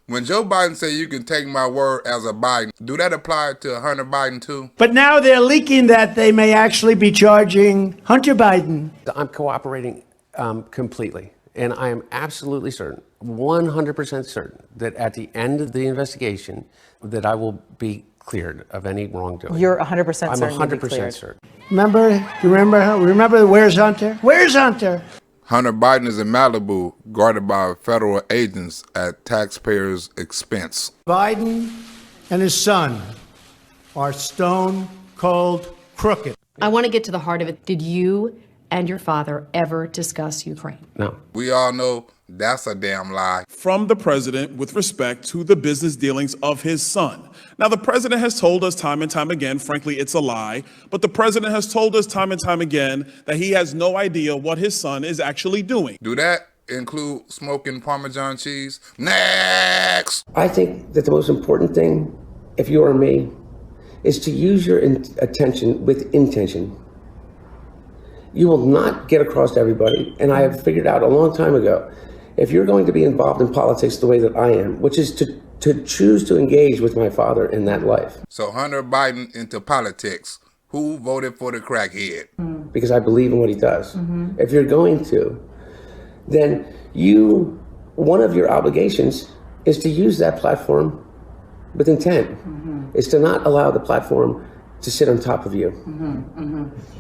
When Joe Biden said you can take my word as a Biden, do that apply to Hunter Biden too? But now they're leaking that they may actually be charging Hunter Biden. I'm cooperating completely. And I am absolutely certain, 100% certain, that at the end of the investigation, that I will be cleared of any wrongdoing. You're 100% certain. I'm 100% certain. Remember, where's Hunter? Where's Hunter? Hunter Biden is in Malibu, guarded by federal agents at taxpayers' expense. Biden and his son are stone cold crooked. I want to get to the heart of it. Did you and your father ever discuss Ukraine? No. We all know that's a damn lie. From the president with respect to the business dealings of his son. Now, the president has told us time and time again, frankly, it's a lie, but the president has told us time and time again that he has no idea what his son is actually doing. Do that include smoking Parmesan cheese? Next! I think that the most important thing, if you are me, is to use your attention with intention. You will not get across to everybody, and I have figured out a long time ago, if you're going to be involved in politics the way that I am, which is to choose to engage with my father in that life. So Hunter Biden into politics. Who voted for the crackhead? Because I believe in what he does. If you're going to, then one of your obligations is to use that platform with intent. Is to not allow the platform to sit on top of you.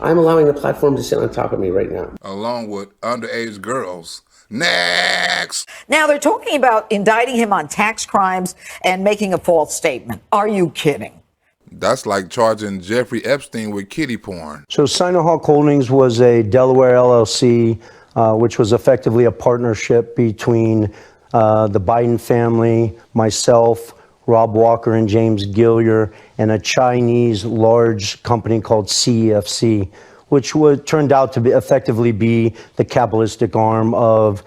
I'm allowing the platform to sit on top of me right now. Along with underage girls. Next! Now they're talking about indicting him on tax crimes and making a false statement. Are you kidding? That's like charging Jeffrey Epstein with kiddie porn. So Sinohawk Holdings was a Delaware LLC, which was effectively a partnership between the Biden family, myself, Rob Walker and James Gilliar, and a Chinese large company called CEFC, which turned out to effectively be the capitalistic arm of,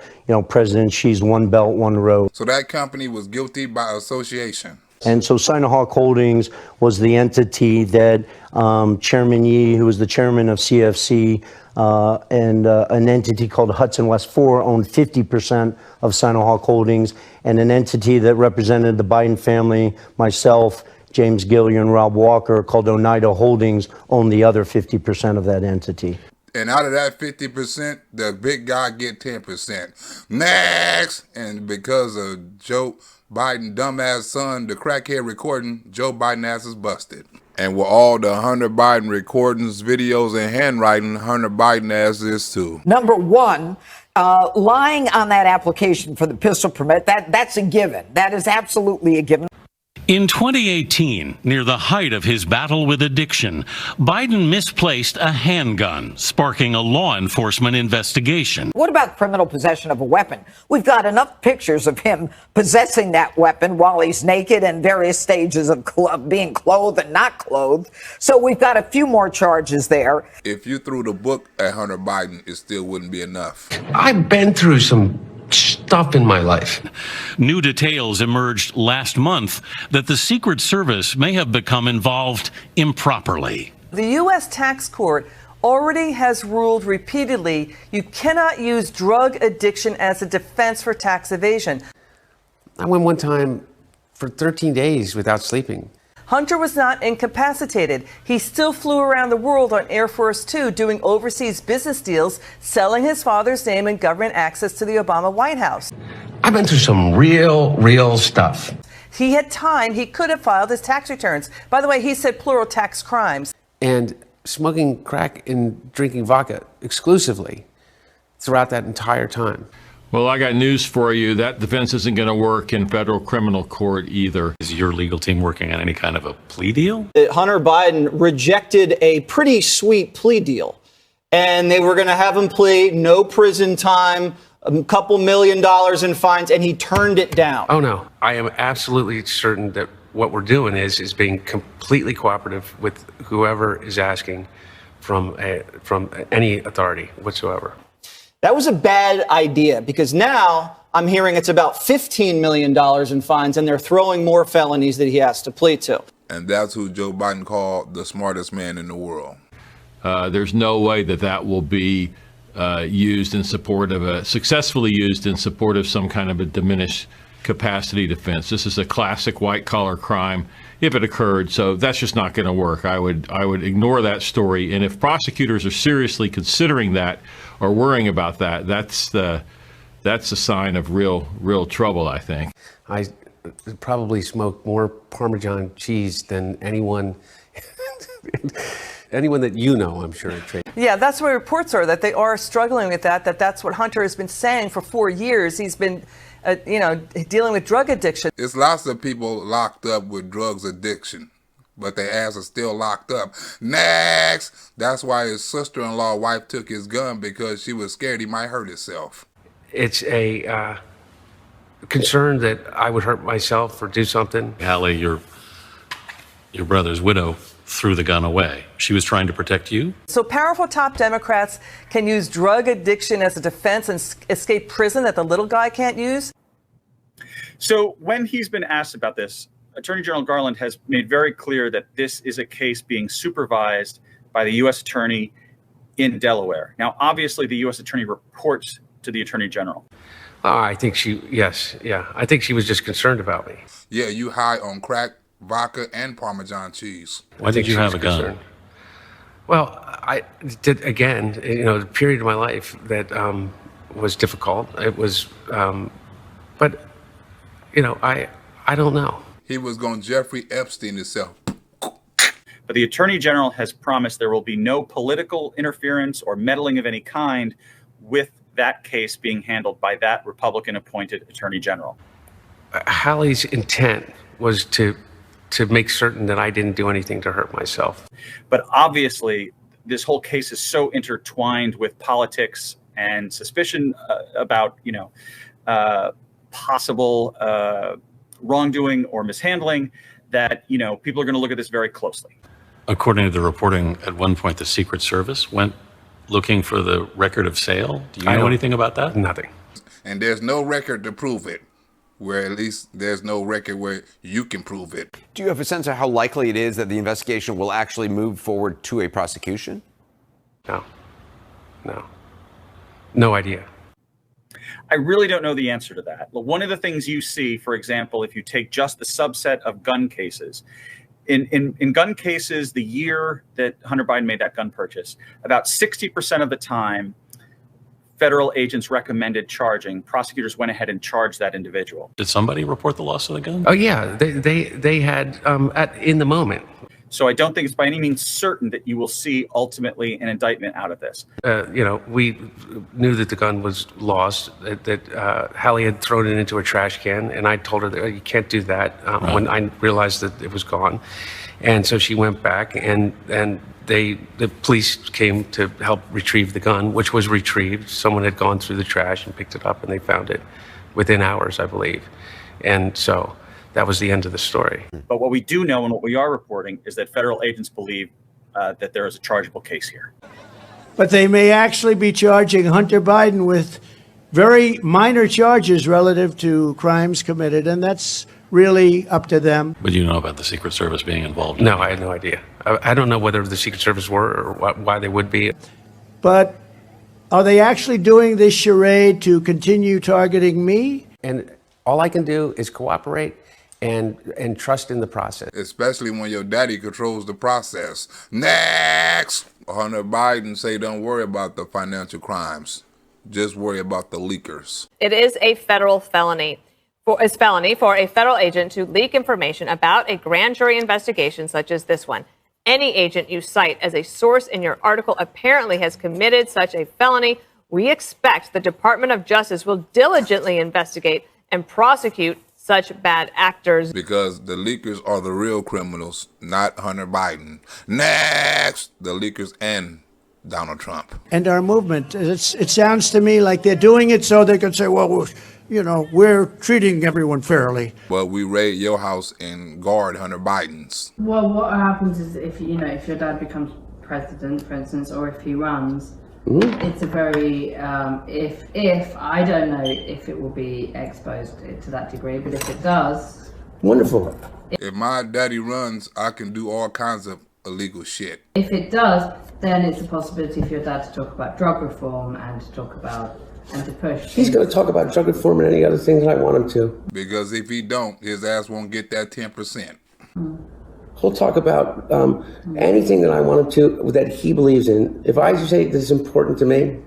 President Xi's One Belt, One Road. So that company was guilty by association. And so Sinohawk Holdings was the entity that Chairman Yi, who was the chairman of CFC, and an entity called Hudson West 4 owned 50% of Sinohawk Holdings, and an entity that represented the Biden family, myself, James Gilliar, and Rob Walker, called Oneida Holdings, owned the other 50% of that entity. And out of that 50%, the big guy get 10%. Next! And because of Joe Biden dumbass son, the crackhead recording, Joe Biden ass is busted. And with all the Hunter Biden recordings, videos, and handwriting, Hunter Biden ass is too. Number one, lying on that application for the pistol permit, that's a given. That is absolutely a given. In 2018, near the height of his battle with addiction, Biden misplaced a handgun, sparking a law enforcement investigation. What about criminal possession of a weapon? We've got enough pictures of him possessing that weapon while he's naked and various stages of being clothed and not clothed. So we've got a few more charges there. If you threw the book at Hunter Biden, it still wouldn't be enough. I've been through some stuff in my life. New details emerged last month that the Secret Service may have become involved improperly. The U.S. tax court already has ruled repeatedly you cannot use drug addiction as a defense for tax evasion. I went one time for 13 days without sleeping. Hunter was not incapacitated. He still flew around the world on Air Force Two, doing overseas business deals, selling his father's name and government access to the Obama White House. I've been through some real stuff. He had time. He could have filed his tax returns. By the way, he said plural tax crimes. And smoking crack and drinking vodka exclusively throughout that entire time. Well, I got news for you. That defense isn't going to work in federal criminal court either. Is your legal team working on any kind of a plea deal? Hunter Biden rejected a pretty sweet plea deal, and they were going to have him plead no prison time, a couple $1 million in fines, and he turned it down. Oh, no. I am absolutely certain that what we're doing is being completely cooperative with whoever is asking from any authority whatsoever. That was a bad idea, because now I'm hearing it's about $15 million in fines, and they're throwing more felonies that he has to plead to. And that's who Joe Biden called the smartest man in the world. There's no way that will be used in support of successfully used in support of some kind of a diminished capacity defense. This is a classic white-collar crime if it occurred, so that's just not going to work. I would ignore that story, and if prosecutors are seriously considering that or worrying about that, that's a sign of real trouble, I think. I probably smoke more Parmesan cheese than anyone that you know, I'm sure. Yeah, that's where reports are, that they are struggling with that's what Hunter has been saying for 4 years. He's been, dealing with drug addiction. There's lots of people locked up with drugs addiction, but their ass are still locked up. Next! That's why his sister-in-law wife took his gun, because she was scared he might hurt himself. It's a concern that I would hurt myself or do something. Hallie, your brother's widow, threw the gun away. She was trying to protect you? So powerful top Democrats can use drug addiction as a defense and escape prison that the little guy can't use? So when he's been asked about this, Attorney General Garland has made very clear that this is a case being supervised by the U.S. Attorney in Delaware. Now, obviously, the U.S. Attorney reports to the Attorney General. I think I think she was just concerned about me. Yeah, you high on crack, vodka, and Parmesan cheese. Why did you have a gun? Well, I did, again, the period of my life that was difficult. It was, but, I don't know. He was going to Jeffrey Epstein himself. But the Attorney General has promised there will be no political interference or meddling of any kind with that case being handled by that Republican-appointed Attorney General. Hallie's intent was to make certain that I didn't do anything to hurt myself. But obviously, this whole case is so intertwined with politics and suspicion about, possible wrongdoing or mishandling that, people are going to look at this very closely. According to the reporting, at one point, the Secret Service went looking for the record of sale. Do you know anything about that? Nothing. And there's no record to prove it, where at least there's no record where you can prove it. Do you have a sense of how likely it is that the investigation will actually move forward to a prosecution? No idea. I really don't know the answer to that. One of the things you see, for example, if you take just the subset of gun cases, in gun cases, the year that Hunter Biden made that gun purchase, about 60% of the time, federal agents recommended charging. Prosecutors went ahead and charged that individual. Did somebody report the loss of the gun? Oh yeah, they had in the moment. So I don't think it's by any means certain that you will see ultimately an indictment out of this. We knew that the gun was lost, that Hallie had thrown it into a trash can, and I told her that you can't do that when I realized that it was gone. And so she went back, and the police came to help retrieve the gun, which was retrieved. Someone had gone through the trash and picked it up, and they found it within hours, I believe. And so that was the end of the story. But what we do know and what we are reporting is that federal agents believe that there is a chargeable case here. But they may actually be charging Hunter Biden with very minor charges relative to crimes committed, and that's really up to them. But you know about the Secret Service being involved? No, I had no idea. I don't know whether the Secret Service were or why they would be. But are they actually doing this charade to continue targeting me? And all I can do is cooperate and trust in the process. Especially when your daddy controls the process. Next! Hunter Biden say don't worry about the financial crimes. Just worry about the leakers. It is a federal felony. It's felony for a federal agent to leak information about a grand jury investigation such as this one. Any agent you cite as a source in your article apparently has committed such a felony. We expect the Department of Justice will diligently investigate and prosecute such bad actors. Because the leakers are the real criminals, not Hunter Biden. Next! The leakers and Donald Trump. And our movement. It sounds to me like they're doing it so they can say, well, we're treating everyone fairly. Well, we raid your house and guard Hunter Biden's. Well, what happens is if your dad becomes president, for instance, or if he runs, it's a very, if I don't know if it will be exposed to that degree, but if it does. Wonderful. If my daddy runs, I can do all kinds of illegal shit. If it does, then it's a possibility for your dad to talk about drug reform and to talk about and to push. He's going to talk about drug reform and any other things that I want him to. Because if he don't, his ass won't get that 10%. He'll talk about anything that I want him to, that he believes in. If I say this is important to me,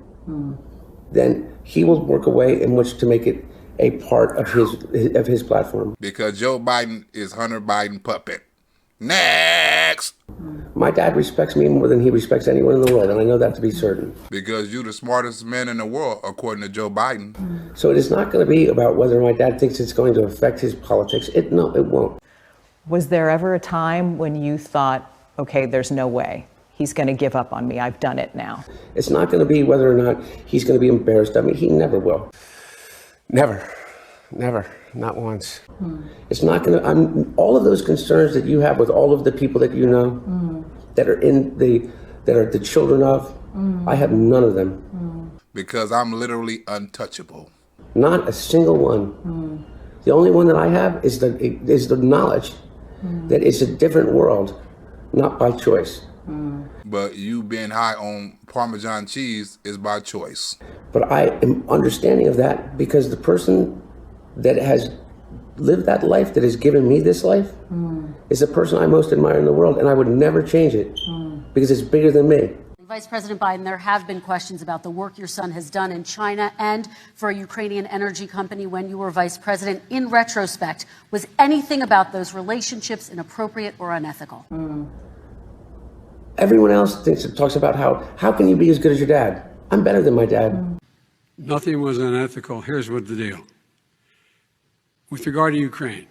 then he will work a way in which to make it a part of his platform. Because Joe Biden is Hunter Biden puppet. Next! My dad respects me more than he respects anyone in the world, and I know that to be certain. Because you're the smartest man in the world, according to Joe Biden. So it is not going to be about whether my dad thinks it's going to affect his politics. No, it won't. Was there ever a time when you thought, okay, there's no way he's going to give up on me, I've done it now? It's not going to be whether or not he's going to be embarrassed of me. He never will. Never, not once. It's not going to, all of those concerns that you have with all of the people that you know, that are the children of, I have none of them. Because I'm literally untouchable. Not a single one. The only one that I have is the knowledge that it's a different world, not by choice. But you being high on Parmesan cheese is by choice. But I am understanding of that because the person that has lived that life, that has given me this life, is the person I most admire in the world, and I would never change it because it's bigger than me. Vice President Biden, there have been questions about the work your son has done in China and for a Ukrainian energy company when you were vice president. In retrospect, was anything about those relationships inappropriate or unethical? Everyone else talks about how can you be as good as your dad? I'm better than my dad. Nothing was unethical. Here's what the deal. With regard to Ukraine,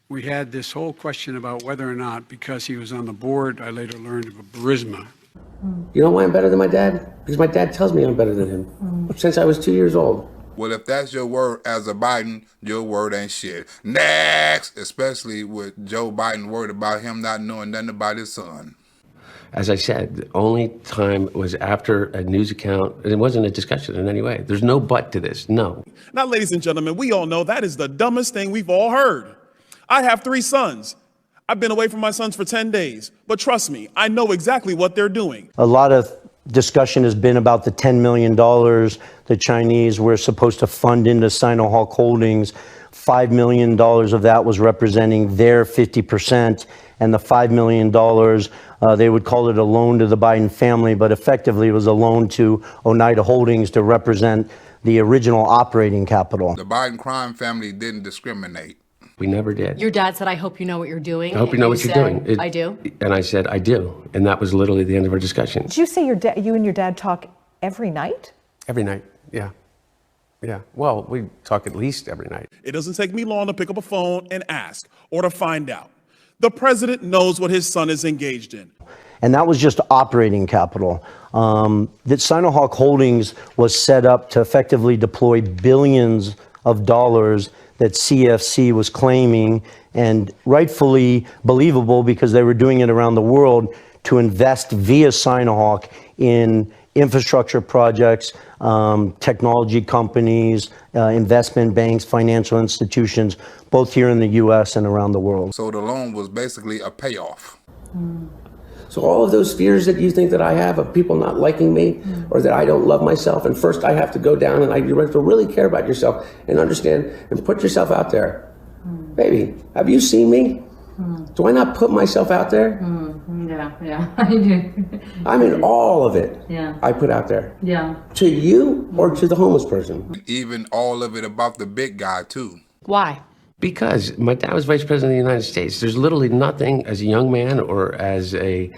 we had this whole question about whether or not, because he was on the board, I later learned of Burisma. You know why I'm better than my dad? Because my dad tells me I'm better than him since I was 2 years old. Well, if that's your word as a Biden, your word ain't shit. Next! Especially with Joe Biden worried about him not knowing nothing about his son. As I said, the only time was after a news account, and it wasn't a discussion in any way. There's no but to this, no. Now, ladies and gentlemen, we all know that is the dumbest thing we've all heard. I have 3 sons. I've been away from my sons for 10 days, but trust me, I know exactly what they're doing. A lot of discussion has been about the $10 million the Chinese were supposed to fund into Sinohawk Holdings. $5 million of that was representing their 50%, and the $5 million, they would call it a loan to the Biden family, but effectively it was a loan to Oneida Holdings to represent the original operating capital. The Biden crime family didn't discriminate. We never did. Your dad said, I hope you know what you're doing. I hope you know what you're doing. I do. And I said, I do. And that was literally the end of our discussion. Did you say you and your dad talk every night? Every night, yeah. Yeah, well, we talk at least every night. It doesn't take me long to pick up a phone and ask or to find out. The president knows what his son is engaged in. And that was just operating capital. That Sinohawk Holdings was set up to effectively deploy billions of dollars that CFC was claiming, and rightfully believable because they were doing it around the world, to invest via Sinohawk in infrastructure projects, technology companies, investment banks, financial institutions, both here in the U.S. and around the world. So the loan was basically a payoff. So all of those fears that you think that I have of people not liking me or that I don't love myself, and first I have to go down and you have to really care about yourself and understand and put yourself out there. Baby, have you seen me? Do I not put myself out there? Yeah, I do. I mean, all of it. Yeah. I put out there. Yeah. To you or to the homeless person? Even all of it about the big guy, too. Why? Because my dad was vice president of the United States. There's literally nothing as a young man or as a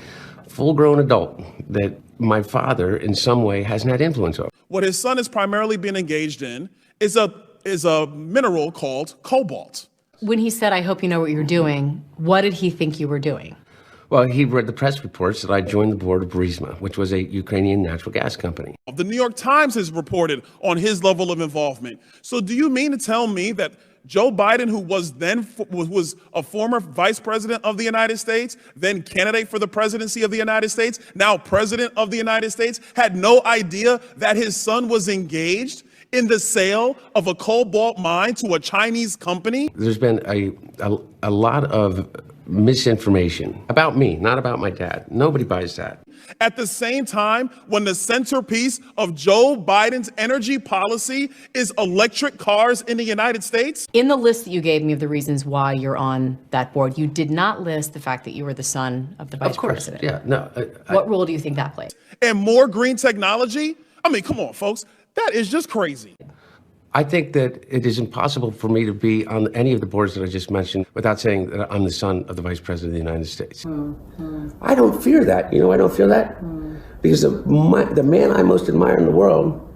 full-grown adult that my father in some way hasn't had influence over. What his son has primarily been engaged in is a mineral called cobalt. When he said, I hope you know what you're doing, what did he think you were doing? Well, he read the press reports that I joined the board of Burisma, which was a Ukrainian natural gas company. The New York Times has reported on his level of involvement. So do you mean to tell me that Joe Biden, who was a former vice president of the United States, then candidate for the presidency of the United States, now president of the United States, had no idea that his son was engaged in the sale of a cobalt mine to a Chinese company? There's been a lot of misinformation about me, not about my dad. Nobody buys that. At the same time, when the centerpiece of Joe Biden's energy policy is electric cars in the United States? In the list that you gave me of the reasons why you're on that board, you did not list the fact that you were the son of the vice president. Yeah, no. What role do you think that played? And more green technology? I mean, come on, folks. That is just crazy. I think that it is impossible for me to be on any of the boards that I just mentioned without saying that I'm the son of the Vice President of the United States. I don't fear that. You know, I don't feel that because the man I most admire in the world,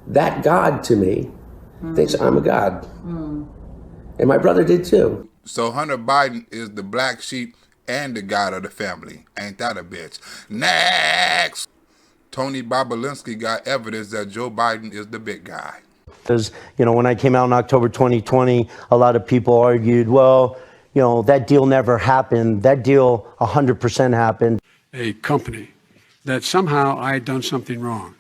that God to me, thinks I'm a god. And my brother did too. So Hunter Biden is the black sheep and the god of the family. Ain't that a bitch? Next! Tony Bobulinski got evidence that Joe Biden is the big guy. Because, you know, when I came out in October 2020, a lot of people argued, well, you know, that deal never happened. That deal 100% happened. A company that somehow I had done something wrong.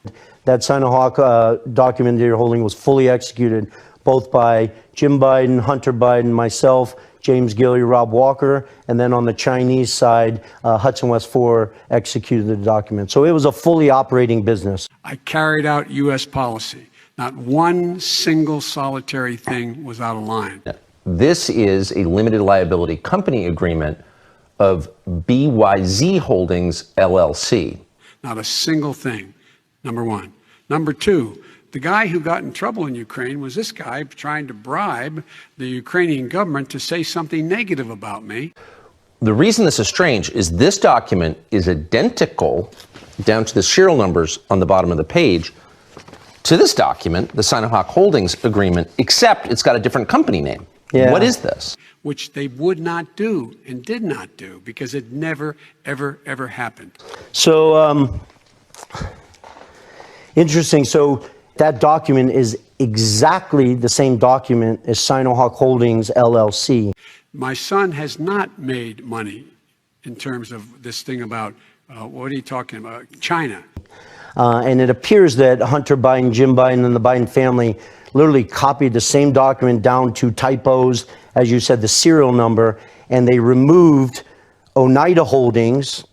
That Sinohawk document that you're holding was fully executed, both by Jim Biden, Hunter Biden, myself, James Gilliar, Rob Walker, and then on the Chinese side, Hudson West 4 executed the document. So it was a fully operating business. I carried out U.S. policy. Not one single solitary thing was out of line. This is a limited liability company agreement of BYZ Holdings, LLC. Not a single thing, number one. Number two, the guy who got in trouble in Ukraine was this guy trying to bribe the Ukrainian government to say something negative about me. The reason this is strange is this document is identical down to the serial numbers on the bottom of the page to this document, the Sinohawk Holdings agreement, except it's got a different company name. Yeah. What is this? Which they would not do and did not do because it never, ever, ever happened. So, interesting. So that document is exactly the same document as Sinohawk Holdings, LLC. My son has not made money in terms of this thing about, what are you talking about, China. And it appears that Hunter Biden, Jim Biden, and the Biden family literally copied the same document down to typos, as you said, the serial number, and they removed Oneida Holdings,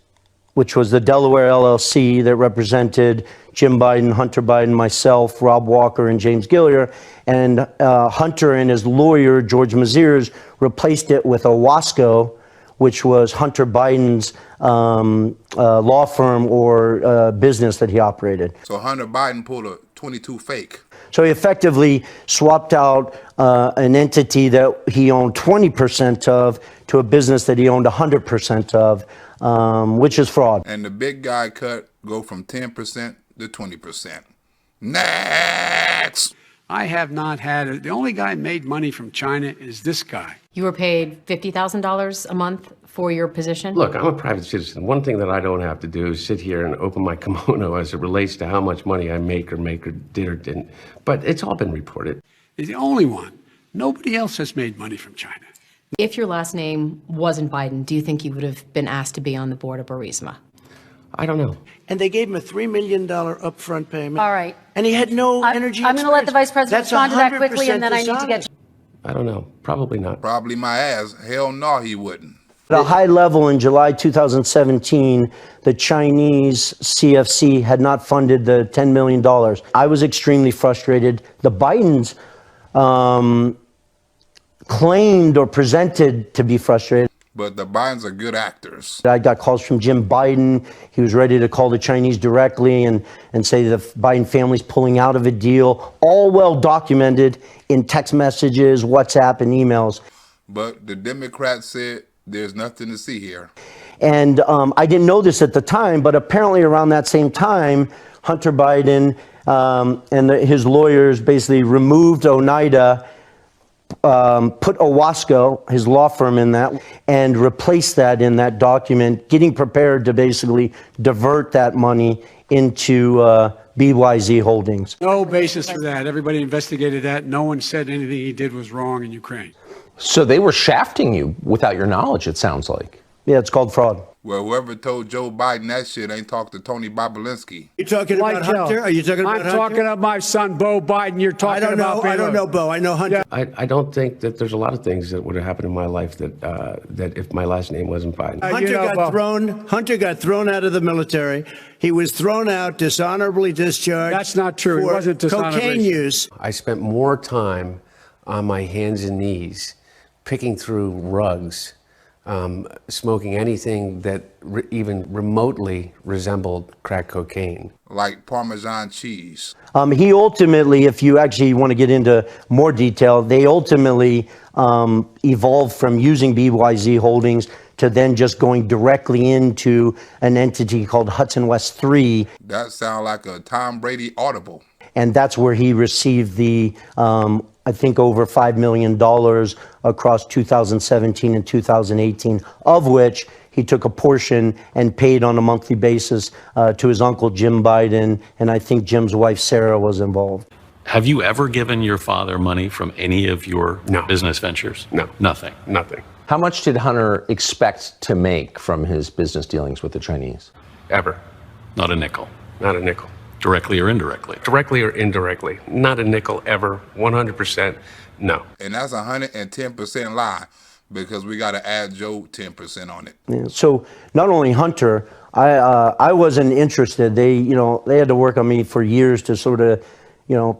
which was the Delaware LLC that represented Jim Biden, Hunter Biden, myself, Rob Walker, and James Gilliar, and Hunter and his lawyer, George Maziers, replaced it with Owasco, which was Hunter Biden's law firm or business that he operated. So Hunter Biden pulled a 22 fake. So he effectively swapped out an entity that he owned 20% of to a business that he owned 100% of, which is fraud. And the big guy cut go from 10% to 20%. Next! I have not had the only guy made money from China is this guy. You were paid $50,000 a month for your position? Look, I'm a private citizen. One thing that I don't have to do is sit here and open my kimono as it relates to how much money I make or did or didn't. But it's all been reported. He's the only one. Nobody else has made money from China. If your last name wasn't Biden, do you think you would have been asked to be on the board of Burisma? I don't know. And they gave him a $3 million upfront payment. All right. And he had no energy I'm going to let the vice president That's respond to that quickly, 100% and then I need to get. I don't know. Probably not. Probably my ass. Hell no, he wouldn't. At a high level in July 2017, the Chinese CFC had not funded the $10 million. I was extremely frustrated. The Bidens claimed or presented to be frustrated. But the Bidens are good actors. I got calls from Jim Biden. He was ready to call the Chinese directly and say the Biden family's pulling out of a deal, all well documented in text messages, WhatsApp, and emails. But the Democrats said there's nothing to see here. And I didn't know this at the time, but apparently around that same time, Hunter Biden and his lawyers basically removed Oneida, put Owasco, his law firm, in that, and replaced that in that document, getting prepared to basically divert that money into BYZ Holdings. No basis for that. Everybody investigated that. No one said anything he did was wrong in Ukraine. So they were shafting you without your knowledge, it sounds like. Yeah, it's called fraud. Well, whoever told Joe Biden that shit ain't talked to Tony Bobulinski. You talking about Hunter? Are you talking about Hunter? I'm talking about my son, Bo Biden. You're talking about I don't know Bo. I know Hunter. I don't think that there's a lot of things that would have happened in my life that if my last name wasn't Biden. Hunter got thrown out of the military. He was thrown out, dishonorably discharged. That's not true. It wasn't dishonorably. Cocaine use. I spent more time on my hands and knees picking through rugs, smoking anything that even remotely resembled crack cocaine. Like Parmesan cheese. He ultimately, if you actually want to get into more detail, they ultimately evolved from using BYZ Holdings to then just going directly into an entity called Hudson West 3. That sounds like a Tom Brady audible. And that's where he received the, I think, over $5 million across 2017 and 2018, of which he took a portion and paid on a monthly basis to his uncle, Jim Biden, and I think Jim's wife, Sarah, was involved. Have you ever given your father money from any of your business ventures? No. Nothing? Nothing. How much did Hunter expect to make from his business dealings with the Chinese? Ever. Not a nickel? Not a nickel. Directly or indirectly? Directly or indirectly. Not a nickel ever. 100% no. And that's 110% lie, because we got to add Joe 10% on it. Yeah, so not only Hunter, I wasn't interested. They had to work on me for years to sort of,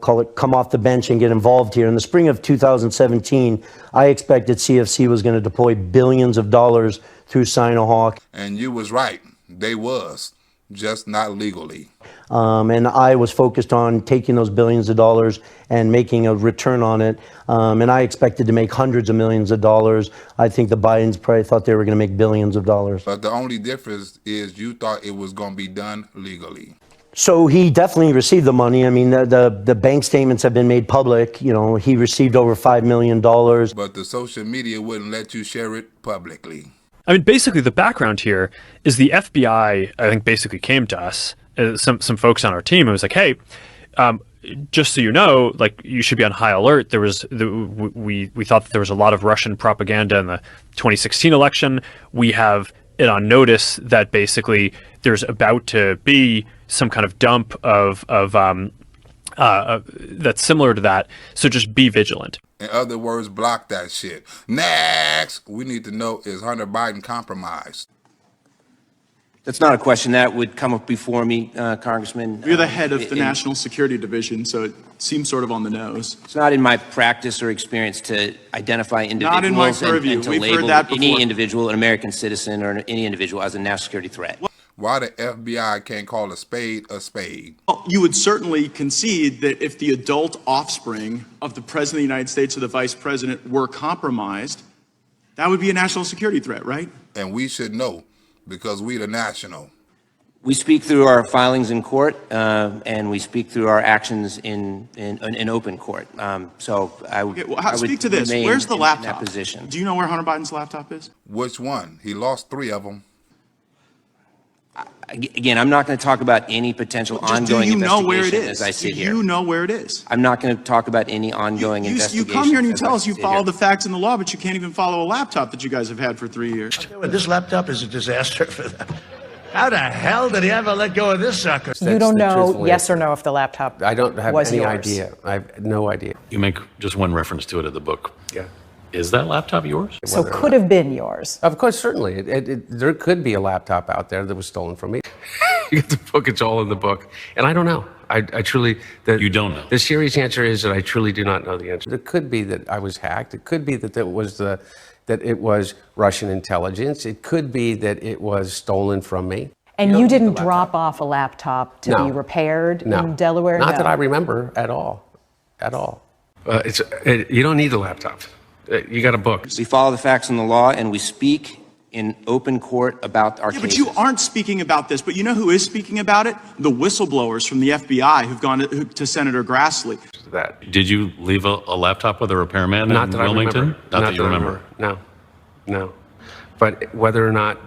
call it come off the bench and get involved here. In the spring of 2017, I expected CFC was going to deploy billions of dollars through Sinohawk. And you was right. They was, just not legally. And I was focused on taking those billions of dollars and making a return on it. And I expected to make hundreds of millions of dollars. I think the Bidens probably thought they were going to make billions of dollars. But the only difference is you thought it was going to be done legally. So he definitely received the money. I mean, the bank statements have been made public. He received over $5 million. But the social media wouldn't let you share it publicly. I mean, basically, the background here is the FBI, I think, basically came to us, some folks on our team, and was like, hey, just so you know, like, you should be on high alert. We thought that there was a lot of Russian propaganda in the 2016 election. We have it on notice that basically there's about to be some kind of dump of that's similar to that. So just be vigilant. In other words, block that shit. Next, we need to know, is Hunter Biden compromised? That's not a question that would come up before me, Congressman. You're the head of the National Security Division, so it seems sort of on the nose. It's not in my practice or experience to identify individuals not in my purview. And to We've label heard that before. any individual, an American citizen, or any individual as a national security threat. Why the FBI can't call a spade a spade? Well, you would certainly concede that if the adult offspring of the President of the United States or the Vice President were compromised, that would be a national security threat, right? And we should know, because we the national. We speak through our filings in court, and we speak through our actions in open court. So I would speak to this. Where's the in laptop? that position. Do you know where Hunter Biden's laptop is? Which one? He lost 3 of them. Again, I'm not going to talk about any potential ongoing investigation as I sit here. Do you know where it is? I'm not going to talk about any ongoing investigation. You come here and you tell us you follow the facts and the law, but you can't even follow a laptop that you guys have had for 3 years. This laptop is a disaster for them. How the hell did he ever let go of this sucker? You don't know, yes or no, if the laptop I don't have was any yours. idea. I have no idea. You make just one reference to it in the book. Yeah. Is that laptop yours? So could have been yours. Of course, certainly. There could be a laptop out there that was stolen from me. You get the book, it's all in the book. And I don't know. I truly... You don't know? The serious answer is that I truly do not know the answer. It could be that I was hacked. It could be that it was Russian intelligence. It could be that it was stolen from me. And you didn't drop off a laptop to be repaired in Delaware? Not that I remember at all. At all. You don't need the laptop. You got a book. We follow the facts and the law, and we speak in open court about our cases. But you aren't speaking about this. But you know who is speaking about it? The whistleblowers from the FBI who've gone to Senator Grassley. Did you leave a laptop with a repairman in Wilmington? Not that you remember. No. But whether or not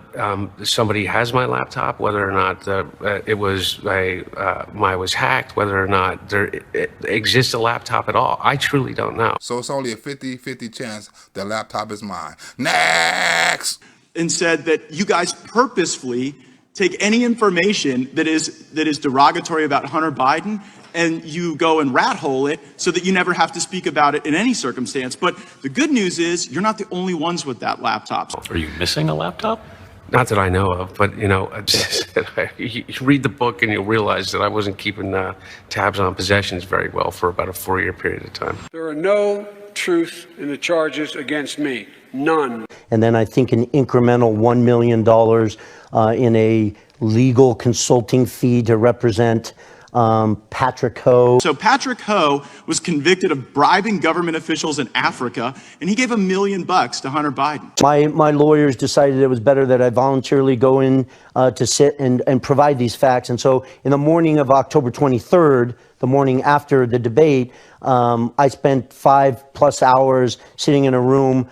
somebody has my laptop, whether or not I was hacked, whether or not there exists a laptop at all, I truly don't know. So it's only a 50-50 chance the laptop is mine. Next! and said that you guys purposefully take any information that is derogatory about Hunter Biden and you go and rat hole it so that you never have to speak about it in any circumstance. But the good news is you're not the only ones with that laptop. Are you missing a laptop? Not that I know of, but you read the book and you'll realize that I wasn't keeping tabs on possessions very well for about a 4-year period of time. There are no truth in the charges against me. None. And then I think an incremental $1 million in a legal consulting fee to represent Patrick Ho. So Patrick Ho was convicted of bribing government officials in Africa, and he gave $1 million to Hunter Biden. My lawyers decided it was better that I voluntarily go in to sit and provide these facts. And so in the morning of October 23rd, the morning after the debate, I spent 5+ hours sitting in a room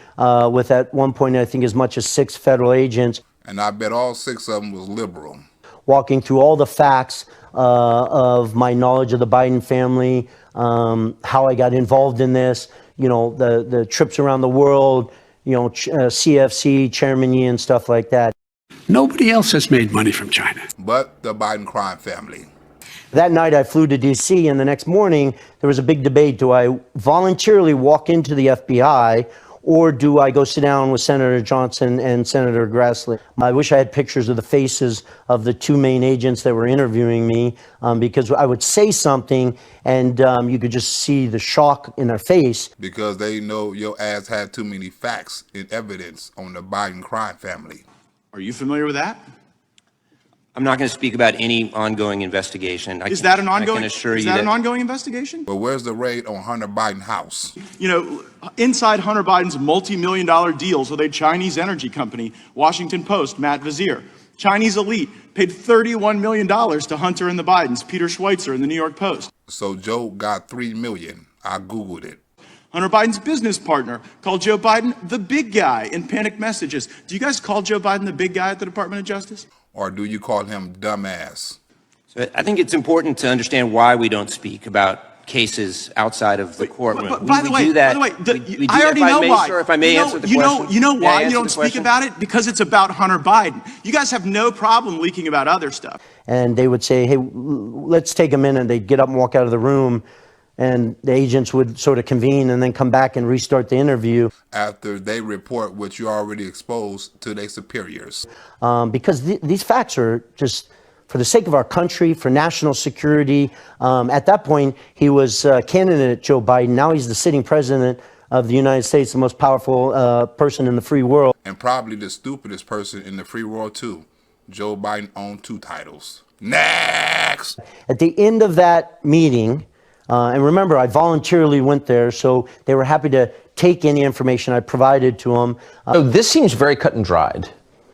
with, at one point, I think as much as 6 federal agents. And I bet all 6 of them was liberal. Walking through all the facts of my knowledge of the Biden family, how I got involved in this, the trips around the world, CFC, Chairman Yi and stuff like that. Nobody else has made money from China. But the Biden crime family. That night I flew to DC, and the next morning there was a big debate. Do I voluntarily walk into the FBI, or do I go sit down with Senator Johnson and Senator Grassley? I wish I had pictures of the faces of the 2 main agents that were interviewing me, because I would say something and you could just see the shock in their face. Because they know your ass had too many facts and evidence on the Biden crime family. Are you familiar with that? I'm not going to speak about any ongoing investigation. Is that an ongoing? I can assure is you that an ongoing investigation? But where's the raid on Hunter Biden's house? Inside Hunter Biden's multi-million-dollar deals with a Chinese energy company, Washington Post, Matt Vizier, Chinese elite paid $31 million to Hunter and the Bidens, Peter Schweitzer in the New York Post. So Joe got $3 million. I Googled it. Hunter Biden's business partner called Joe Biden the big guy in panic messages. Do you guys call Joe Biden the big guy at the Department of Justice? Or do you call him dumbass? So I think it's important to understand why we don't speak about cases outside of the courtroom. By the way, I already know why. Sir, if I may answer the question. You know why you don't the speak question? about it? Because it's about Hunter Biden. You guys have no problem leaking about other stuff. And they would say, hey, let's take a minute. They'd get up and walk out of the room, and the agents would sort of convene and then come back and restart the interview. After they report what you already exposed to their superiors. Because these facts are just for the sake of our country, for national security. At that point, he was candidate Joe Biden. Now he's the sitting president of the United States, the most powerful person in the free world. And probably the stupidest person in the free world, too. Joe Biden owned 2 titles. Next! At the end of that meeting, and remember, I voluntarily went there, so they were happy to take any information I provided to them. So this seems very cut and dried.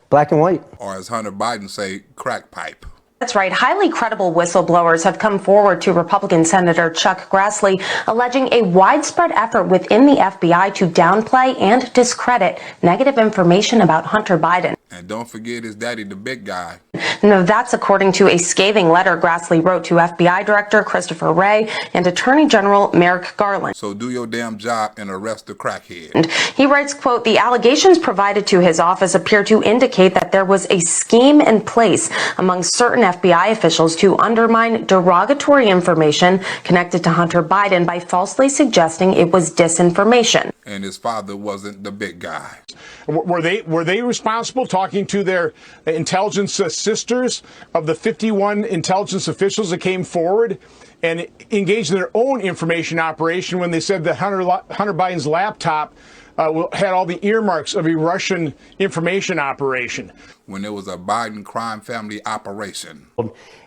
Black and white. Or as Hunter Biden say, crack pipe. That's right. Highly credible whistleblowers have come forward to Republican Senator Chuck Grassley, alleging a widespread effort within the FBI to downplay and discredit negative information about Hunter Biden. And don't forget his daddy, the big guy. No, that's according to a scathing letter Grassley wrote to FBI Director Christopher Wray and Attorney General Merrick Garland. So do your damn job and arrest the crackhead. And he writes, quote, the allegations provided to his office appear to indicate that there was a scheme in place among certain FBI officials to undermine derogatory information connected to Hunter Biden by falsely suggesting it was disinformation. And his father wasn't the big guy. Were they responsible, talking to their intelligence sisters of the 51 intelligence officials that came forward and engaged in their own information operation when they said that Hunter Biden's laptop had all the earmarks of a Russian information operation? When it was a Biden crime family operation.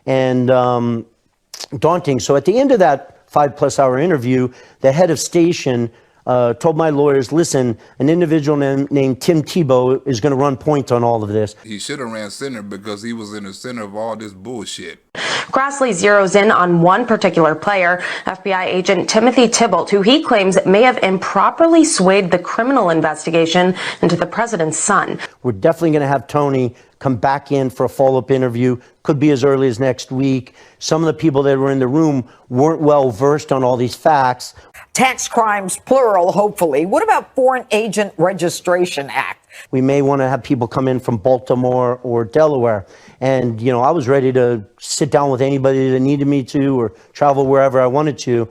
And daunting. So at the end of that 5+ hour interview, the head of station told my lawyers, listen, an individual named Tim Tebow is going to run point on all of this. He should have ran center because he was in the center of all this bullshit. Grassley zeroes in on one particular player, FBI agent Timothy Tybalt, who he claims may have improperly swayed the criminal investigation into the president's son. We're definitely going to have Tony come back in for a follow-up interview. Could be as early as next week. Some of the people that were in the room weren't well versed on all these facts. Tax crimes, plural, hopefully. What about Foreign Agent Registration Act? We may want to have people come in from Baltimore or Delaware. And, you know, I was ready to sit down with anybody that needed me to or travel wherever I wanted to.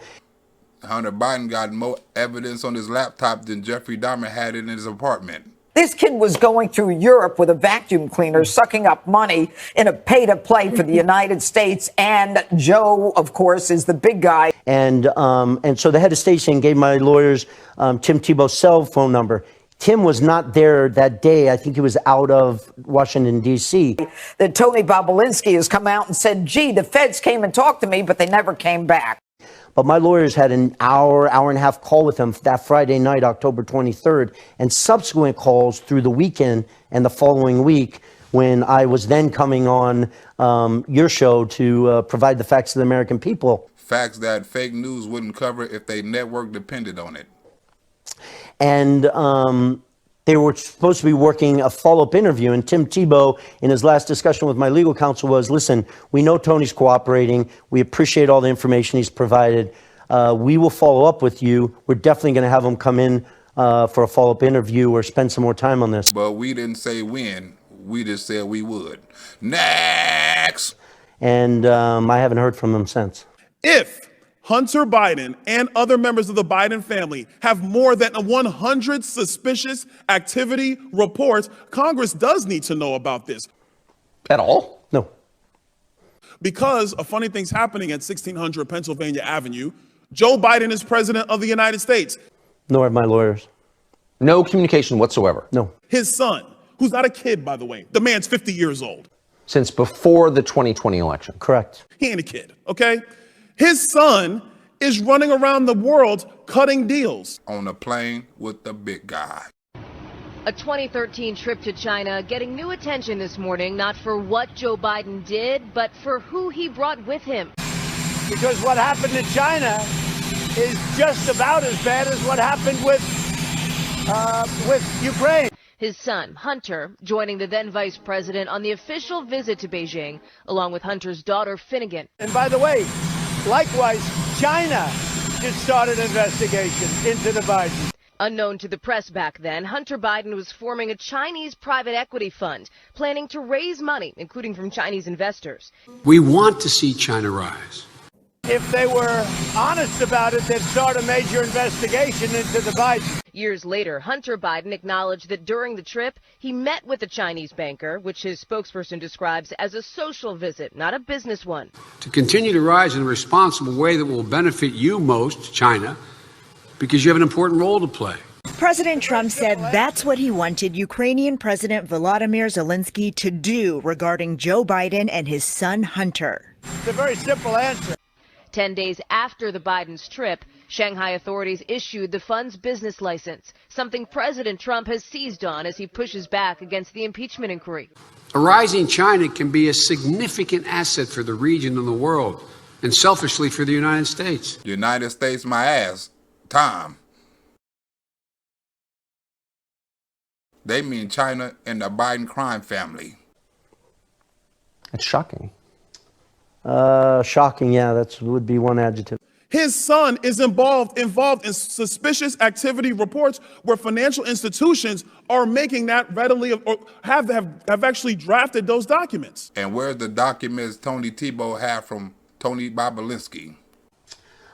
Hunter Biden got more evidence on his laptop than Jeffrey Dahmer had in his apartment. This kid was going through Europe with a vacuum cleaner, sucking up money in a pay-to-play for the United States. And Joe, of course, is the big guy. And so the head of station gave my lawyers Tim Tebow's cell phone number. Tim was not there that day. I think he was out of Washington, D.C. That Tony Bobulinski has come out and said, gee, the feds came and talked to me, but they never came back. But my lawyers had an hour and a half call with him that Friday night, October 23rd, and subsequent calls through the weekend and the following week when I was then coming on your show to provide the facts to the American people. Facts that fake news wouldn't cover if their network depended on it. And they were supposed to be working a follow-up interview. And Tim Tebow, in his last discussion with my legal counsel, was, listen, we know Tony's cooperating. We appreciate all the information he's provided. We will follow up with you. We're definitely going to have him come in for a follow-up interview or spend some more time on this. But we didn't say when. We just said we would. Next! And I haven't heard from him since. If Hunter Biden and other members of the Biden family have more than 100 suspicious activity reports, Congress does need to know about this. At all? No. Because of funny things happening at 1600 Pennsylvania Avenue, Joe Biden is president of the United States. Nor have my lawyers. No communication whatsoever? No. His son, who's not a kid, by the way, the man's 50 years old. Since before the 2020 election? Correct. He ain't a kid, okay? His son is running around the world cutting deals. On a plane with the big guy. A 2013 trip to China getting new attention this morning, not for what Joe Biden did, but for who he brought with him. Because what happened in China is just about as bad as what happened with Ukraine. His son, Hunter, joining the then vice president on the official visit to Beijing, along with Hunter's daughter, Finnegan. And by the way, likewise, China just started an investigation into the Biden. Unknown to the press back then, Hunter Biden was forming a Chinese private equity fund, planning to raise money, including from Chinese investors. We want to see China rise. If they were honest about it, they'd start a major investigation into the Biden. Years later, Hunter Biden acknowledged that during the trip, he met with a Chinese banker, which his spokesperson describes as a social visit, not a business one. To continue to rise in a responsible way that will benefit you most, China, because you have an important role to play. President Trump said that's what he wanted Ukrainian President Volodymyr Zelensky to do regarding Joe Biden and his son Hunter. It's a very simple answer. 10 days after the Biden's trip, Shanghai authorities issued the fund's business license, something President Trump has seized on as he pushes back against the impeachment inquiry. A rising China can be a significant asset for the region and the world, and selfishly for the United States. United States, my ass. Tom. They mean China and the Biden crime family. It's shocking. Shocking, yeah, that would be one adjective. His son is involved in suspicious activity reports where financial institutions are making that readily, or have actually drafted those documents. And where's the documents Tony Tebow had from Tony Bobulinski?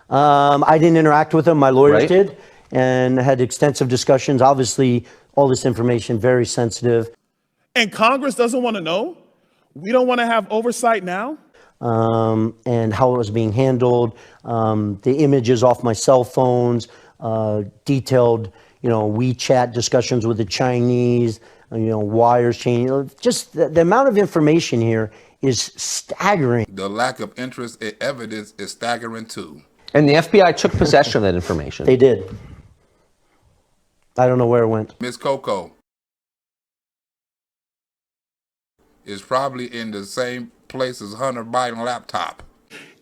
I didn't interact with him. My lawyers Right. did, and had extensive discussions. Obviously, all this information, very sensitive. And Congress doesn't want to know? We don't want to have oversight now? And how it was being handled, the images off my cell phones, detailed, WeChat discussions with the Chinese, wires changing. Just the amount of information here is staggering. The lack of interest in evidence is staggering too. And the FBI took possession of that information. They did. I don't know where it went. Miss Coco is probably in the same place as Hunter Biden laptop.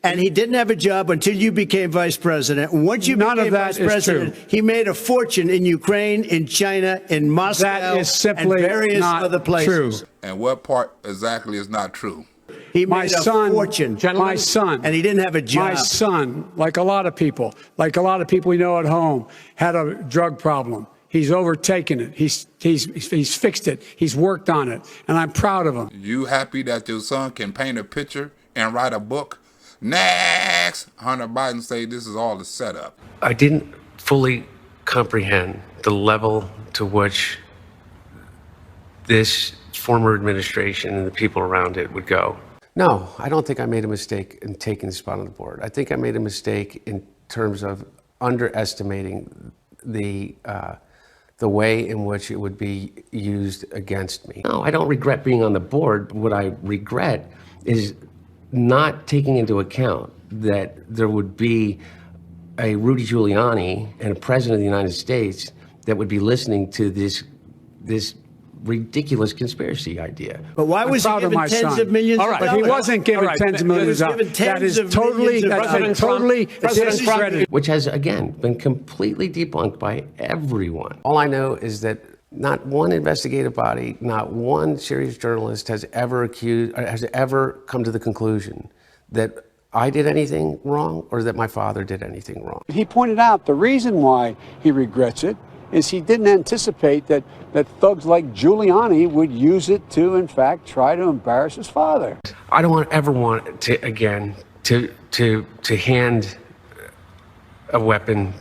And he didn't have a job until you became vice president. Once you became vice president, he made a fortune in Ukraine, in China, in Moscow, That is simply and various not other places. true. And what part exactly is not true? He My made a son, fortune. my son, and he didn't have a job. My son, like a lot of people we know at home, had a drug problem. He's overtaken it. He's fixed it. He's worked on it, and I'm proud of him. You happy that your son can paint a picture and write a book? Next! Hunter Biden say this is all a setup. I didn't fully comprehend the level to which this former administration and the people around it would go. No, I don't think I made a mistake in taking the spot on the board. I think I made a mistake in terms of underestimating the way in which it would be used against me. No, I don't regret being on the board. What I regret is not taking into account that there would be a Rudy Giuliani and a president of the United States that would be listening to this ridiculous conspiracy idea. But why was he given tens of millions? All right, but he wasn't given tens of millions. That is totally discredited. Which has, again, been completely debunked by everyone. All I know is that not one investigative body, not one serious journalist has ever come to the conclusion that I did anything wrong or that my father did anything wrong. He pointed out the reason why he regrets it is he didn't anticipate that thugs like Giuliani would use it to, in fact, try to embarrass his father. I don't ever want to, again, to hand a weapon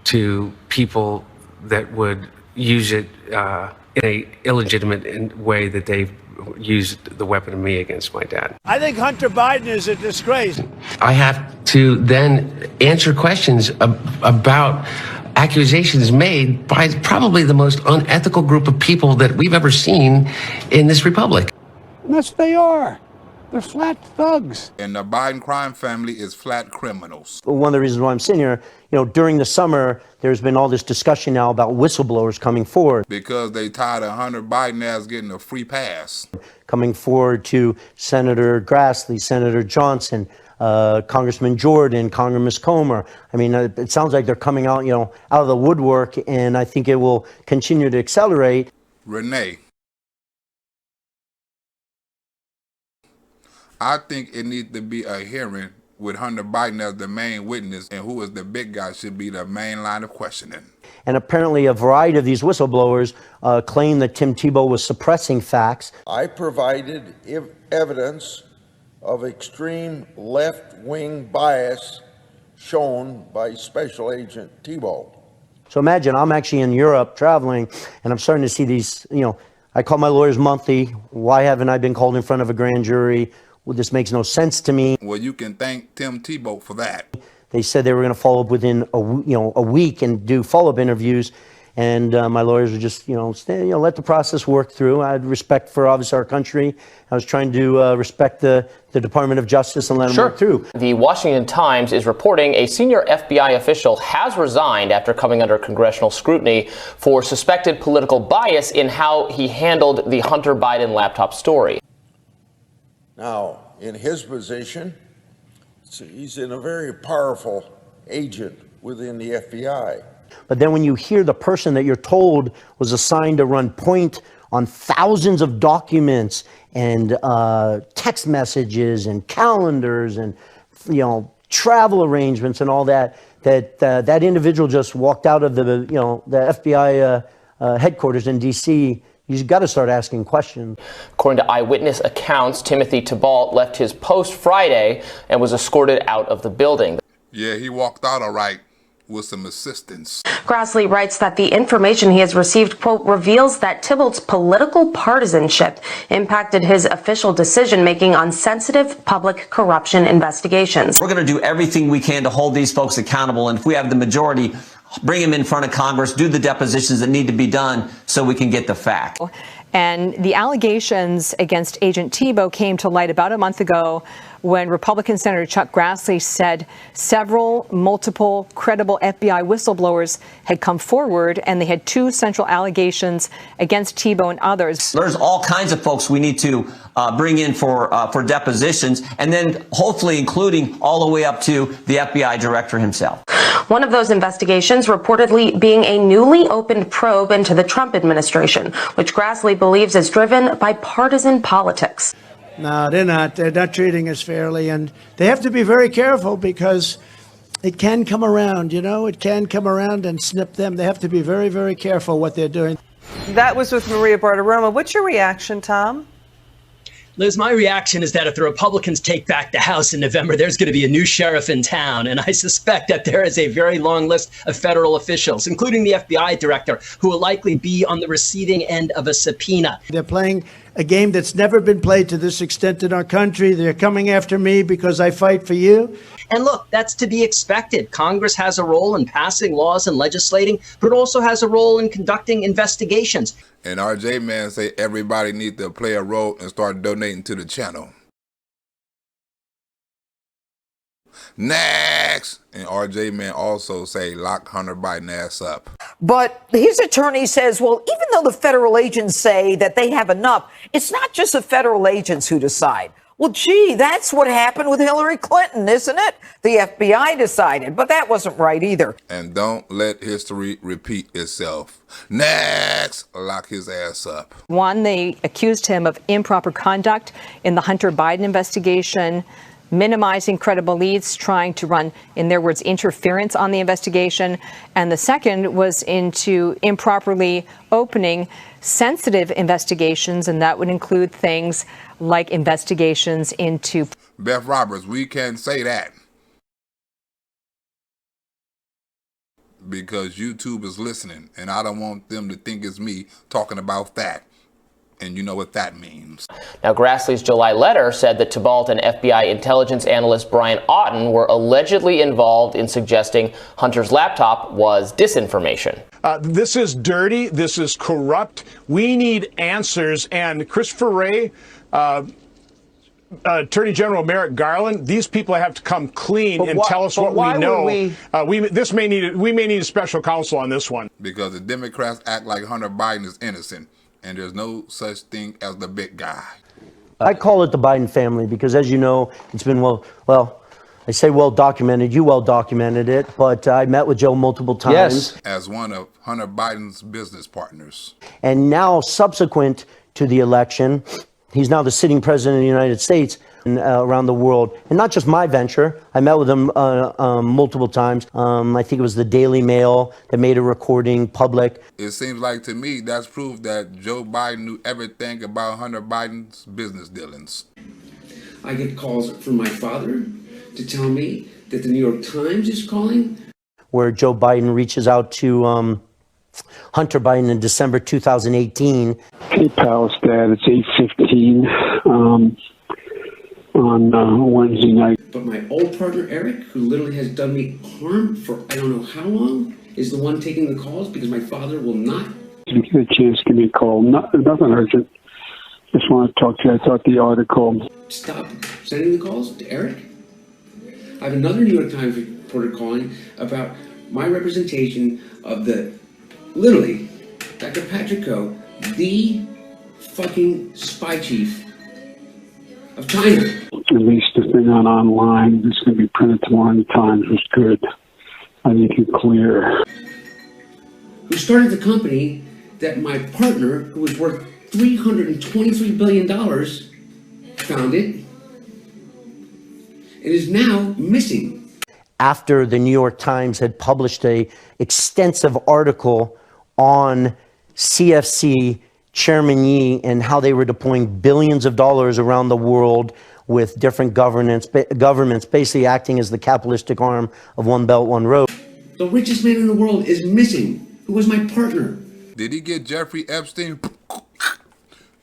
to people that would use it in a illegitimate way that they've used the weapon of me against my dad. I think Hunter Biden is a disgrace. I have to then answer questions about accusations made by probably the most unethical group of people that we've ever seen in this republic. And that's what they are. They're flat thugs. And the Biden crime family is flat criminals. One of the reasons why I'm sitting here, during the summer, there's been all this discussion now about whistleblowers coming forward. Because they tired of Hunter Biden as getting a free pass. Coming forward to Senator Grassley, Senator Johnson, Congressman Jordan, Congressman Comer. I mean, it sounds like they're coming out, out of the woodwork, and I think it will continue to accelerate. Renee, I think it needs to be a hearing with Hunter Biden as the main witness, and who is the big guy should be the main line of questioning. And apparently a variety of these whistleblowers claim that Tim Tebow was suppressing facts. I provided evidence of extreme left-wing bias shown by Special Agent Tebow. So imagine I'm actually in Europe traveling, and I'm starting to see these, I call my lawyers monthly. Why haven't I been called in front of a grand jury? Well, this makes no sense to me. Well, you can thank Tim Tebow for that. They said they were going to follow up within a week and do follow-up interviews. And my lawyers were just, let the process work through. I had respect for, obviously, our country. I was trying to respect the Department of Justice and let them work through. The Washington Times is reporting a senior FBI official has resigned after coming under congressional scrutiny for suspected political bias in how he handled the Hunter Biden laptop story. Now, in his position, he's in a very powerful agent within the FBI. But then when you hear the person that you're told was assigned to run point on thousands of documents and text messages and calendars and, travel arrangements and all that, that individual just walked out of the FBI headquarters in D.C., you've got to start asking questions. According to eyewitness accounts, Timothy Tebow left his post Friday and was escorted out of the building. Yeah, he walked out all right with some assistance. Grassley writes that the information he has received, quote, reveals that Thibault's political partisanship impacted his official decision-making on sensitive public corruption investigations. We're going to do everything we can to hold these folks accountable, and if we have the majority, bring them in front of Congress, do the depositions that need to be done so we can get the fact. And the allegations against Agent Tebow came to light about a month ago when Republican Senator Chuck Grassley said multiple credible FBI whistleblowers had come forward, and they had two central allegations against Tebow and others. There's all kinds of folks we need to bring in for depositions, and then hopefully including all the way up to the FBI director himself. One of those investigations reportedly being a newly opened probe into the Trump administration, which Grassley believes is driven by partisan politics. No, they're not. They're not treating us fairly, and they have to be very careful because It can come around, it can come around and snip them. They have to be very, very careful what they're doing. That was with Maria Bartiromo. What's your reaction, Tom? Liz, my reaction is that if the Republicans take back the House in November, there's going to be a new sheriff in town. And I suspect that there is a very long list of federal officials, including the FBI director, who will likely be on the receiving end of a subpoena. They're playing a game that's never been played to this extent in our country. They're coming after me because I fight for you. And look, that's to be expected. Congress has a role in passing laws and legislating, but it also has a role in conducting investigations. And RJ Man say everybody needs to play a role and start donating to the channel. Next. And RJ Man also say lock Hunter Biden ass up. But his attorney says, well, even though the federal agents say that they have enough, it's not just the federal agents who decide. Well, gee, that's what happened with Hillary Clinton, isn't it? The FBI decided, but that wasn't right either. And don't let history repeat itself. Next, lock his ass up. One, they accused him of improper conduct in the Hunter Biden investigation, minimizing credible leads, trying to run, in their words, interference on the investigation. And the second was into improperly opening sensitive investigations, and that would include things like investigations into... Beth Roberts, we can't say that, because YouTube is listening, and I don't want them to think it's me talking about that. And you know what that means. Now, Grassley's July letter said that Thibault and FBI intelligence analyst Brian Auten were allegedly involved in suggesting Hunter's laptop was disinformation. This is dirty. This is corrupt. We need answers. And Christopher Wray, Attorney General Merrick Garland, these people have to come clean and tell us what we know. We may need a special counsel on this one. Because the Democrats act like Hunter Biden is innocent, and there's no such thing as the big guy. I call it the Biden family because, as you know, it's been I say well documented. You well documented it, but I met with Joe multiple times. Yes. As one of Hunter Biden's business partners. And now, subsequent to the election, he's now the sitting president of the United States and around the world. And not just my venture. I met with him multiple times. I think it was the Daily Mail that made a recording public. It seems like to me that's proof that Joe Biden knew everything about Hunter Biden's business dealings. I get calls from my father to tell me that the New York Times is calling. Where Joe Biden reaches out to Hunter Biden in December 2018. Hey, Palace Dad, it's 8:15 on Wednesday night. But my old partner, Eric, who literally has done me harm for I don't know how long, is the one taking the calls because my father will not. If you get a chance, give me a call. Nothing urgent. Just want to talk to you. I thought the article. Stop sending the calls to Eric. I have another New York Times reporter calling about my representation of literally, Dr. Patrick Koh, the fucking spy chief of China. At least the thing online that's going to be printed tomorrow in the Times was good. I think it's clear. Who started the company that my partner, who was worth $323 billion, founded, and is now missing. After the New York Times had published an extensive article on CFC Chairman Yi and how they were deploying billions of dollars around the world with different governments basically acting as the capitalistic arm of One Belt, One Road. The richest man in the world is missing, who was my partner. Did he get Jeffrey Epstein?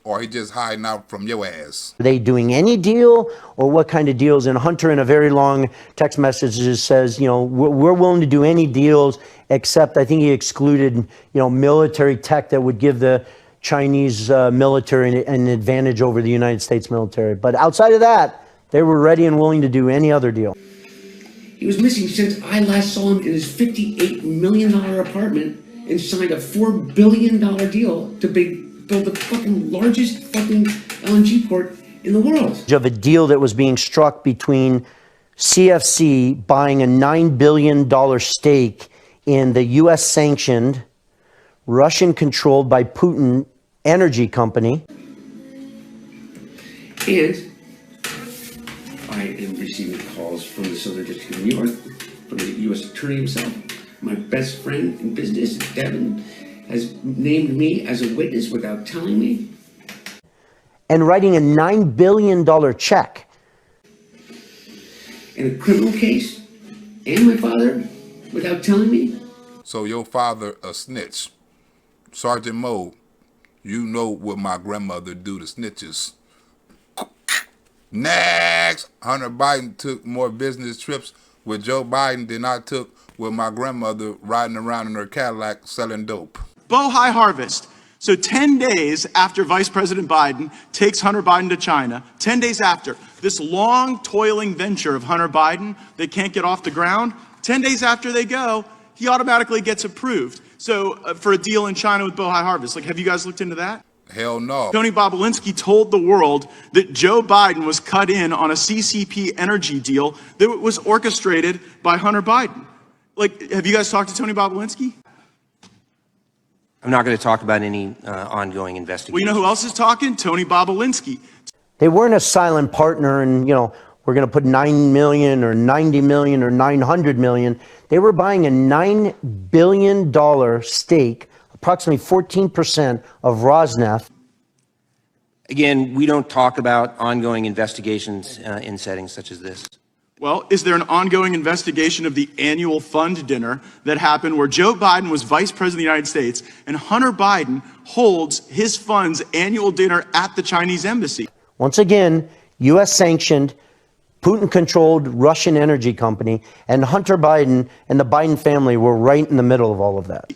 Or he just hiding out from your ass? Are they doing any deal, or what kind of deals? And Hunter, in a very long text message, says, we're willing to do any deals, except I think he excluded, military tech that would give the Chinese military an advantage over the United States military. But outside of that, they were ready and willing to do any other deal. He was missing since I last saw him in his $58 million apartment and signed a $4 billion deal to build the fucking largest fucking LNG port in the world. Of a deal that was being struck between CFC buying a $9 billion stake in the U.S. sanctioned, Russian-controlled by Putin energy company. And I am receiving calls from the Southern District of New York from the U.S. Attorney himself. My best friend in business, Devin, has named me as a witness without telling me. And writing a $9 billion check. In a criminal case, and my father, without telling me. So your father a snitch. Sergeant Moe, you know what my grandmother do to snitches. Next, Hunter Biden took more business trips with Joe Biden than I took with my grandmother riding around in her Cadillac selling dope. Bohai Harvest. So 10 days after Vice President Biden takes Hunter Biden to China, 10 days after this long toiling venture of Hunter Biden that can't get off the ground, 10 days after they go, he automatically gets approved. So for a deal in China with Bohai Harvest, like, have you guys looked into that? Hell no. Tony Bobulinski told the world that Joe Biden was cut in on a CCP energy deal that was orchestrated by Hunter Biden. Like, have you guys talked to Tony Bobulinski? I'm not going to talk about any ongoing investigation. Well, you know who else is talking? Tony Bobulinski. They weren't a silent partner and, we're going to put 9 million or 90 million or 900 million. They were buying a $9 billion stake, approximately 14% of Rosneft. Again, we don't talk about ongoing investigations in settings such as this. Well, is there an ongoing investigation of the annual fund dinner that happened where Joe Biden was vice president of the United States and Hunter Biden holds his fund's annual dinner at the Chinese embassy? Once again, U.S. sanctioned, Putin-controlled Russian energy company, and Hunter Biden and the Biden family were right in the middle of all of that.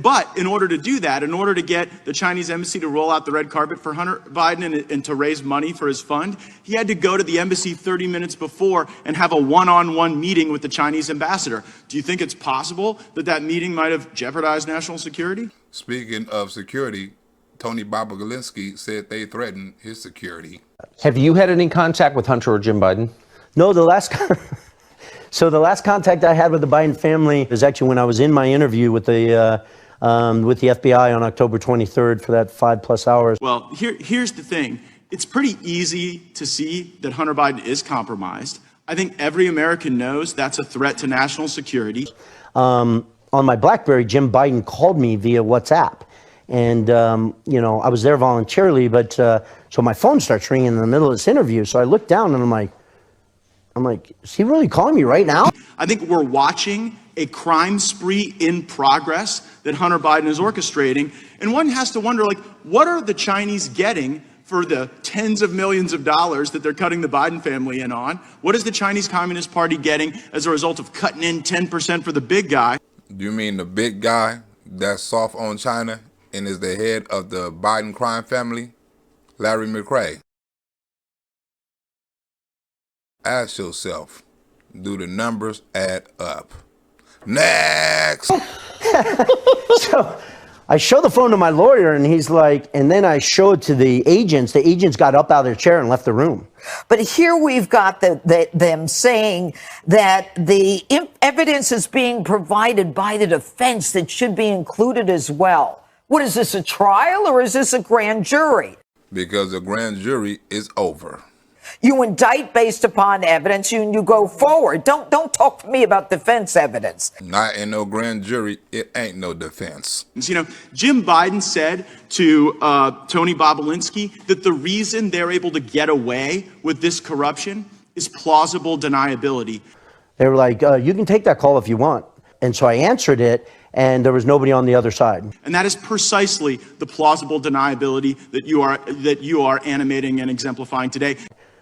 But in order to do that, in order to get the Chinese embassy to roll out the red carpet for Hunter Biden and to raise money for his fund, he had to go to the embassy 30 minutes before and have a one-on-one meeting with the Chinese ambassador. Do you think it's possible that that meeting might have jeopardized national security? Speaking of security, Tony Bobulinski said they threatened his security. Have you had any contact with Hunter or Jim Biden? No, the last contact I had with the Biden family is actually when I was in my interview with the FBI on October 23rd for that 5+ hours. Well, here's the thing. It's pretty easy to see that Hunter Biden is compromised. I think every American knows that's a threat to national security. On my BlackBerry, Jim Biden called me via WhatsApp. And, I was there voluntarily, but so my phone starts ringing in the middle of this interview. So I look down and I'm like, is he really calling me right now? I think we're watching a crime spree in progress that Hunter Biden is orchestrating. And one has to wonder, what are the Chinese getting for the tens of millions of dollars that they're cutting the Biden family in on? What is the Chinese Communist Party getting as a result of cutting in 10% for the big guy? Do you mean the big guy that's soft on China and is the head of the Biden crime family? Larry McRae. Ask yourself, do the numbers add up? Next! So I show the phone to my lawyer and he's like, and then I show it to the agents. The agents got up out of their chair and left the room. But here we've got them saying that the evidence is being provided by the defense that should be included as well. What is this, a trial or is this a grand jury? Because the grand jury is over. You indict based upon evidence, you go forward. Don't talk to me about defense evidence. Not in no grand jury, it ain't no defense. Jim Biden said to Tony Bobulinski that the reason they're able to get away with this corruption is plausible deniability. They were like, you can take that call if you want. And so I answered it, and there was nobody on the other side. And that is precisely the plausible deniability that you are animating and exemplifying today.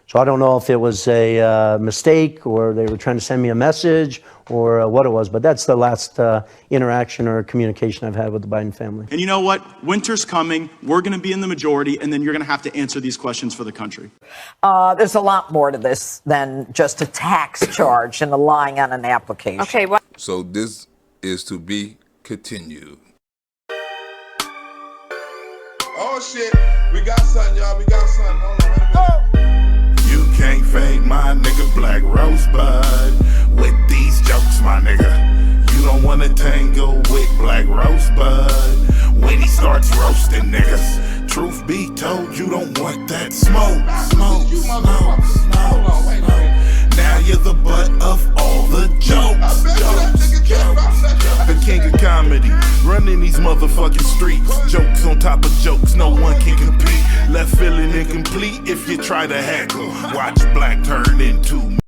So I don't know if it was a mistake or they were trying to send me a message or what it was, but that's the last interaction or communication I've had with the Biden family. And you know what? Winter's coming. We're going to be in the majority, and then you're going to have to answer these questions for the country. There's a lot more to this than just a tax charge and lying on an application. Okay, So this is to be continued. Oh, shit. We got something, y'all. We got something. Hold on, wait a minute. You can't fade my nigga Black Rosebud with these jokes, my nigga. You don't wanna tangle with Black Rosebud when he starts roasting niggas. Truth be told, you don't want that smoke. Now you're the butt of all the jokes. The king of comedy, running these motherfucking streets. Jokes on top of jokes, no one can compete. Left feeling incomplete if you try to heckle. Watch black turn into